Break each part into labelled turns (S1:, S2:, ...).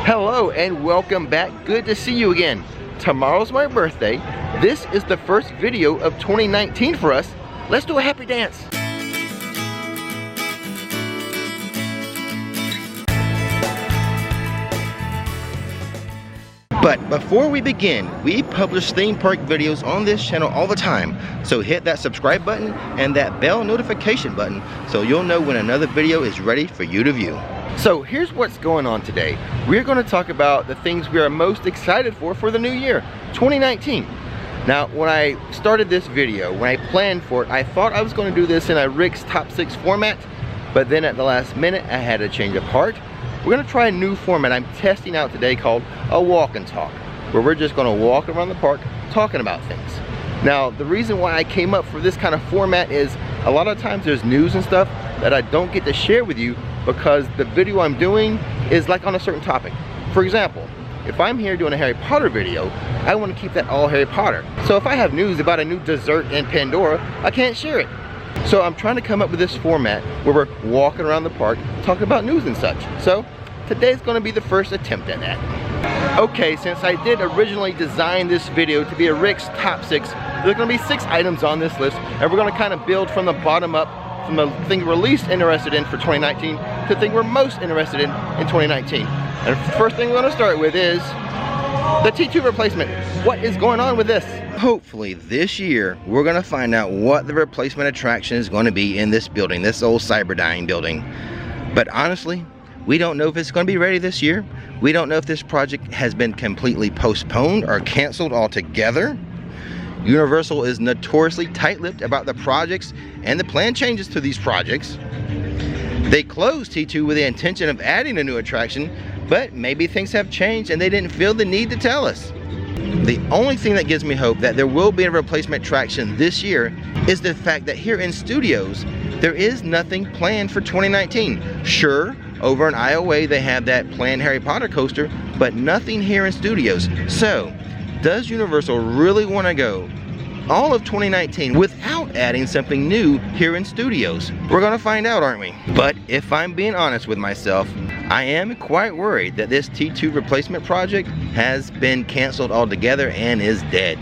S1: Hello and welcome back. Good to see you again. Tomorrow's my birthday. This is the first video of 2019 for us. Let's do a happy dance. But before we begin, we publish theme park videos on this channel all the time. So hit that subscribe button and that bell notification button so you'll know when another video is ready for you to view. So here's what's going on today. We're going to talk about the things we are most excited for the new year, 2019. Now, when I started this video, when I planned for it, I thought I was going to do this in a Rick's Top 6 format, but then at the last minute, I had a change of heart. We're going to try a new format I'm testing out today called a walk and talk, where we're just going to walk around the park talking about things. Now, the reason why I came up for this kind of format is a lot of times there's news and stuff that I don't get to share with you because the video I'm doing is like on a certain topic. For example, if I'm here doing a Harry Potter video, I want to keep that all Harry Potter. So if I have news about a new dessert in Pandora, I can't share it. So I'm trying to come up with this format where we're walking around the park talking about news and such. So today's going to be the first attempt at that. Okay, since I did originally design this video to be a Rick's Top 6, there's going to be 6 items on this list, and we're going to kind of build from the bottom up, from the thing we're least interested in for 2019 to the thing we're most interested in 2019. And the first thing we're going to start with is the T2 replacement. What is going on with this? Hopefully this year we're going to find out what the replacement attraction is going to be in this building, this old Cyberdyne building. But honestly, we don't know if it's going to be ready this year. We don't know if this project has been completely postponed or canceled altogether. Universal is notoriously tight-lipped about the projects and the planned changes to these projects. They closed T2 with the intention of adding a new attraction, but maybe things have changed and they didn't feel the need to tell us. The only thing that gives me hope that there will be a replacement attraction this year is the fact that here in studios, there is nothing planned for 2019. Sure, over in IOA they have that planned Harry Potter coaster, but nothing here in studios. So, does Universal really want to go all of 2019 without adding something new here in studios? We're gonna find out, aren't we? But if I'm being honest with myself, I am quite worried that this T2 replacement project has been canceled altogether and is dead.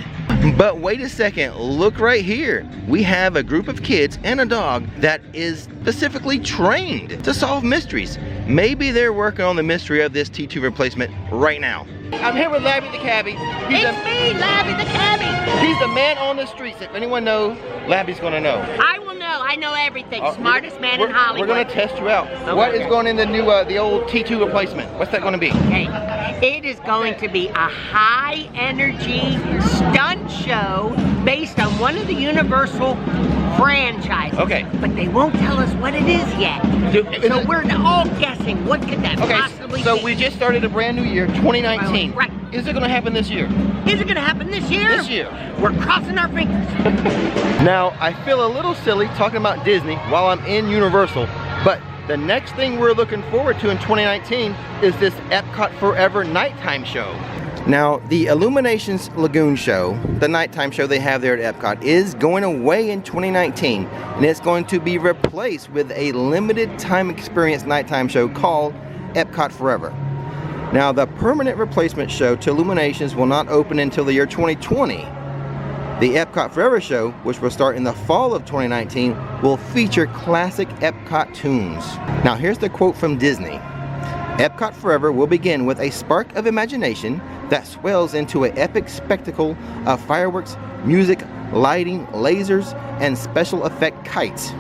S1: But wait a second, look right here. We have a group of kids and a dog that is specifically trained to solve mysteries. Maybe they're working on the mystery of this T2 replacement right now. I'm here with Labby the cabbie.
S2: It's me, Labby the cabbie.
S1: He's the man on the streets. If anyone knows, Labby's gonna know.
S2: I will know. I know everything. Smartest man in Hollywood.
S1: We're gonna test you out. Okay. What is going in the new, the old T2 replacement? What's that gonna be?
S2: Okay. It is going to be a high energy stunt show based on one of the Universal franchises. Okay. But they won't tell us what it is yet. So we're all guessing. What could that possibly be?
S1: So we just started a brand new year, 2019.
S2: Right.
S1: Is it gonna happen this year?
S2: Is it gonna happen this year?
S1: This year.
S2: We're crossing our fingers.
S1: Now, I feel a little silly talking about Disney while I'm in Universal, but the next thing we're looking forward to in 2019 is this Epcot Forever nighttime show. Now, the Illuminations Lagoon show, the nighttime show they have there at Epcot, is going away in 2019, and it's going to be replaced with a limited time experience nighttime show called Epcot Forever. Now, the permanent replacement show to Illuminations will not open until the year 2020. The Epcot Forever show, which will start in the fall of 2019, will feature classic Epcot tunes. Now, here's the quote from Disney. Epcot Forever will begin with a spark of imagination that swells into an epic spectacle of fireworks, music, lighting, lasers, and special effect kites.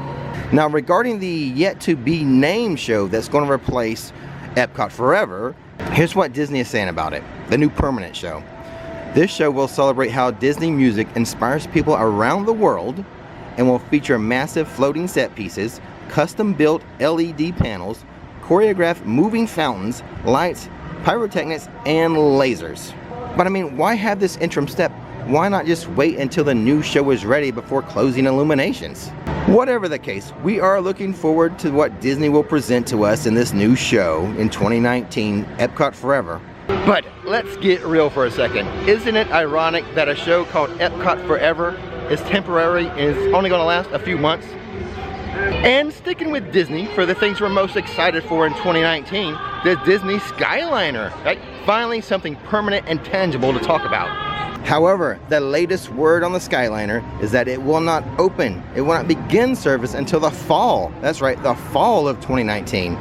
S1: Now, regarding the yet-to-be-named show that's going to replace Epcot Forever, here's what Disney is saying about it, the new permanent show. This show will celebrate how Disney music inspires people around the world and will feature massive floating set pieces, custom-built LED panels, choreographed moving fountains, lights, pyrotechnics, and lasers. But I mean, why have this interim step? Why not just wait until the new show is ready before closing Illuminations? Whatever the case, we are looking forward to what Disney will present to us in this new show in 2019, Epcot Forever. But let's get real for a second. Isn't it ironic that a show called Epcot Forever is temporary and is only going to last a few months? And sticking with Disney, for the things we're most excited for in 2019, the Disney Skyliner, right? Finally something permanent and tangible to talk about. However, the latest word on the Skyliner is that it will not open. It will not begin service until the fall. That's right, the fall of 2019.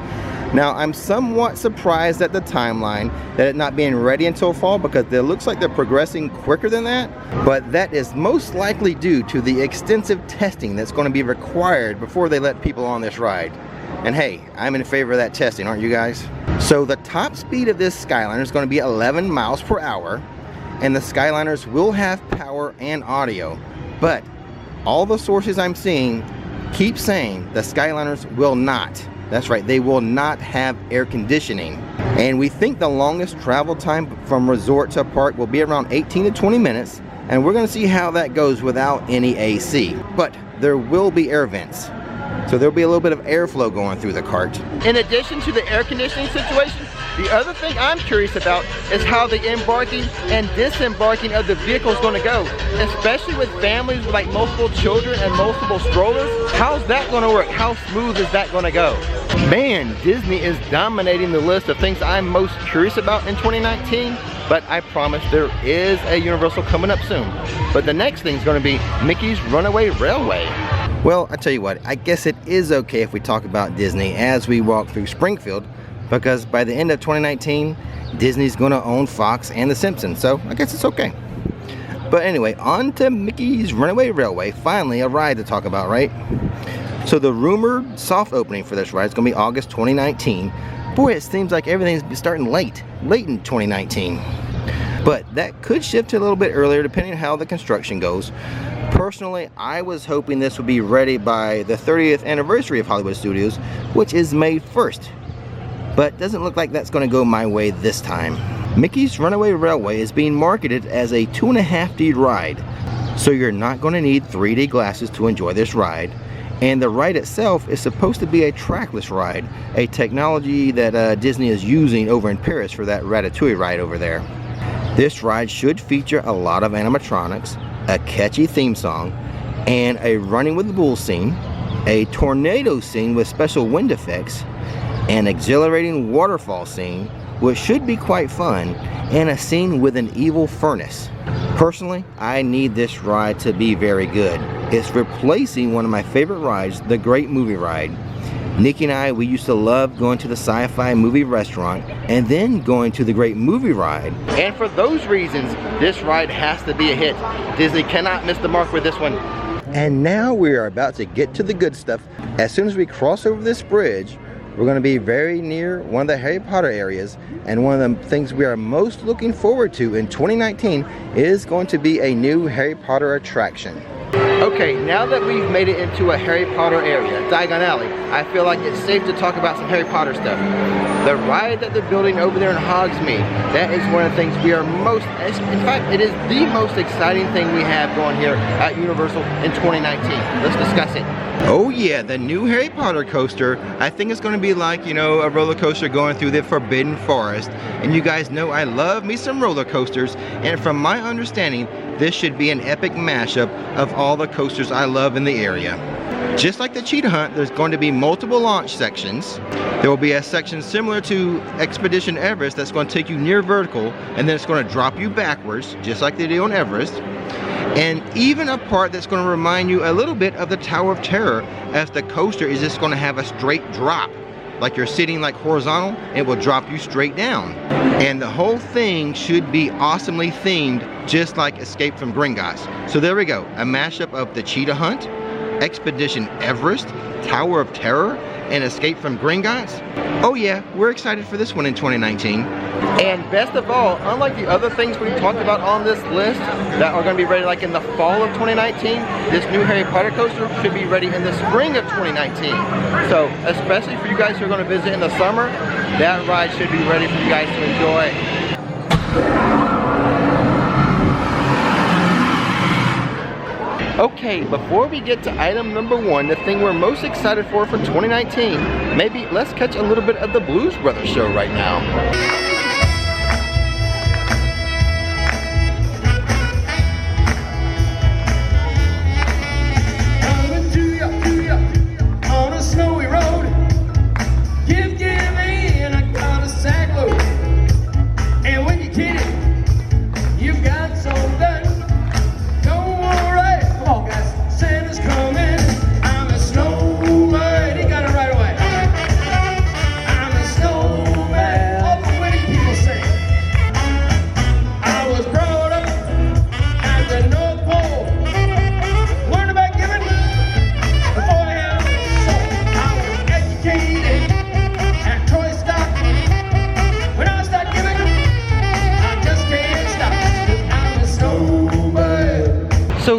S1: Now, I'm somewhat surprised at the timeline that it not being ready until fall, because it looks like they're progressing quicker than that. But that is most likely due to the extensive testing that's going to be required before they let people on this ride. And hey, I'm in favor of that testing, aren't you guys? So the top speed of this Skyliner is going to be 11 miles per hour. And the Skyliners will have power and audio. But all the sources I'm seeing keep saying the Skyliners will not. That's right, they will not have air conditioning. And we think the longest travel time from resort to park will be around 18 to 20 minutes. And we're gonna see how that goes without any AC. But there will be air vents. So there'll be a little bit of airflow going through the cart. In addition to the air conditioning situation, the other thing I'm curious about is how the embarking and disembarking of the vehicle is going to go, especially with families with like multiple children and multiple strollers. How's that going to work? How smooth is that going to go? Man, Disney is dominating the list of things I'm most curious about in 2019, but I promise there is a Universal coming up soon. But the next thing is going to be Mickey's Runaway Railway. Well, I tell you what, I guess it is okay if we talk about Disney as we walk through Springfield, because by the end of 2019, Disney's gonna own Fox and The Simpsons, so I guess it's okay. But anyway, on to Mickey's Runaway Railway, finally a ride to talk about, right? So the rumored soft opening for this ride is gonna be August 2019. Boy, it seems like everything's starting late in 2019. But that could shift to a little bit earlier depending on how the construction goes. Personally, I was hoping this would be ready by the 30th anniversary of Hollywood Studios, which is May 1st. But doesn't look like that's going to go my way this time. Mickey's Runaway Railway is being marketed as a 2.5D ride, so you're not going to need 3D glasses to enjoy this ride. And the ride itself is supposed to be a trackless ride, a technology that Disney is using over in Paris for that Ratatouille ride over there. This ride should feature a lot of animatronics, a catchy theme song, and a running with the bull scene, a tornado scene with special wind effects, an exhilarating waterfall scene, which should be quite fun, and a scene with an evil furnace. Personally, I need this ride to be very good. It's replacing one of my favorite rides, the Great Movie Ride. Nikki and I, we used to love going to the sci-fi movie restaurant and then going to the Great Movie Ride. And for those reasons, this ride has to be a hit. Disney cannot miss the mark with this one. And now we are about to get to the good stuff. As soon as we cross over this bridge, we're going to be very near one of the Harry Potter areas, and one of the things we are most looking forward to in 2019 is going to be a new Harry Potter attraction. Okay, now that we've made it into a Harry Potter area, Diagon Alley, I feel like it's safe to talk about some Harry Potter stuff. The ride that they're building over there in Hogsmeade, that is one of the things we are most, in fact, it is the most exciting thing we have going here at Universal in 2019. Let's discuss it. Oh yeah, the new Harry Potter coaster, I think it's going to be like, you know, a roller coaster going through the Forbidden Forest. And you guys know I love me some roller coasters, and from my understanding, this should be an epic mashup of all the coasters I love in the area. Just like the Cheetah Hunt, there's going to be multiple launch sections. There will be a section similar to Expedition Everest that's going to take you near vertical, and then it's going to drop you backwards, just like they do on Everest. And even a part that's going to remind you a little bit of the Tower of Terror, as the coaster is just going to have a straight drop. Like you're sitting like horizontal, it will drop you straight down. And the whole thing should be awesomely themed, just like Escape from Gringotts. So there we go, a mashup of the Cheetah Hunt, Expedition Everest, Tower of Terror, and Escape from Gringotts. Oh yeah, we're excited for this one in 2019. And best of all, unlike the other things we talked about on this list that are going to be ready like in the fall of 2019, this new Harry Potter coaster should be ready in the spring of 2019. So, especially for you guys who are going to visit in the summer, that ride should be ready for you guys to enjoy. Okay, before we get to item number one, the thing we're most excited for 2019, maybe let's catch a little bit of the Blues Brothers show right now.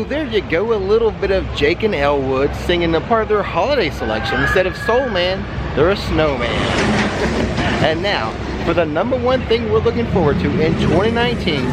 S1: there you go, a little bit of Jake and Elwood singing a part of their holiday selection. Instead of Soul Man, they're a snowman. And now, for the #1 thing we're looking forward to in 2019,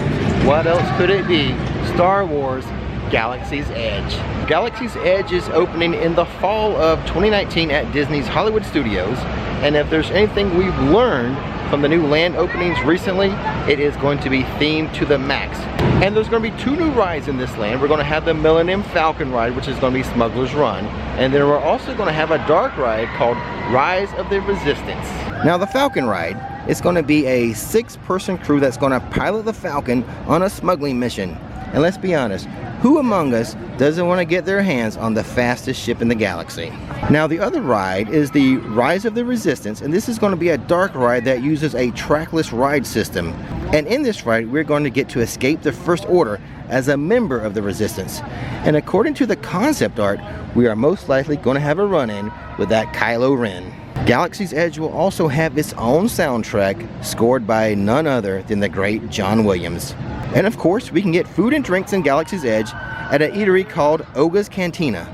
S1: what else could it be? Star Wars Galaxy's Edge. Galaxy's Edge is opening in the fall of 2019 at Disney's Hollywood Studios. And if there's anything we've learned from the new land openings recently, it is going to be themed to the max. And there's going to be 2 new rides in this land. We're going to have the Millennium Falcon ride, which is going to be Smuggler's Run. And then we're also going to have a dark ride called Rise of the Resistance. Now the Falcon ride is going to be a 6-person crew that's going to pilot the Falcon on a smuggling mission. And let's be honest, who among us doesn't want to get their hands on the fastest ship in the galaxy? Now the other ride is the Rise of the Resistance, and this is going to be a dark ride that uses a trackless ride system. And in this ride, we're going to get to escape the First Order as a member of the Resistance. And according to the concept art, we are most likely going to have a run-in with that Kylo Ren. Galaxy's Edge will also have its own soundtrack, scored by none other than the great John Williams. And of course, we can get food and drinks in Galaxy's Edge at an eatery called Oga's Cantina.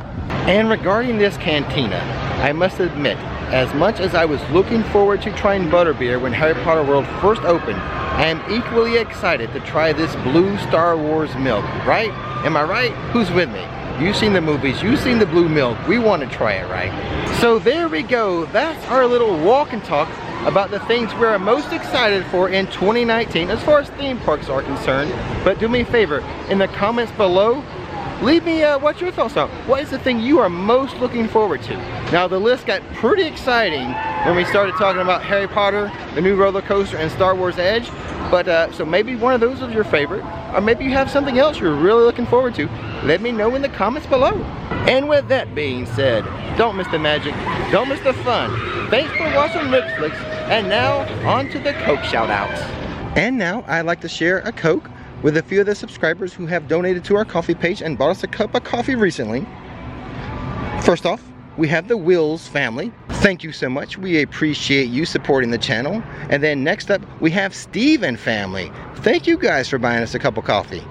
S1: And regarding this cantina, I must admit, as much as I was looking forward to trying butterbeer when Harry Potter World first opened, I am equally excited to try this blue Star Wars milk, right? Am I right? Who's with me? You've seen the movies, you've seen the blue milk, we want to try it, right? So there we go, that's our little walk and talk about the things we're most excited for in 2019 as far as theme parks are concerned. But do me a favor, in the comments below, leave me what your thoughts are. What is the thing you are most looking forward to? Now the list got pretty exciting when we started talking about Harry Potter, the new roller coaster, and Star Wars Edge. But so maybe one of those is your favorite, or maybe you have something else you're really looking forward to. Let me know in the comments below. And with that being said, don't miss the magic, don't miss the fun. Thanks for watching Rick Flicks, and now on to the Coke shoutouts. And now I'd like to share a Coke with a few of the subscribers who have donated to our coffee page and bought us a cup of coffee recently. First off, we have the Wills family. Thank you so much. We appreciate you supporting the channel. And then next up, we have Steve and family. Thank you guys for buying us a cup of coffee.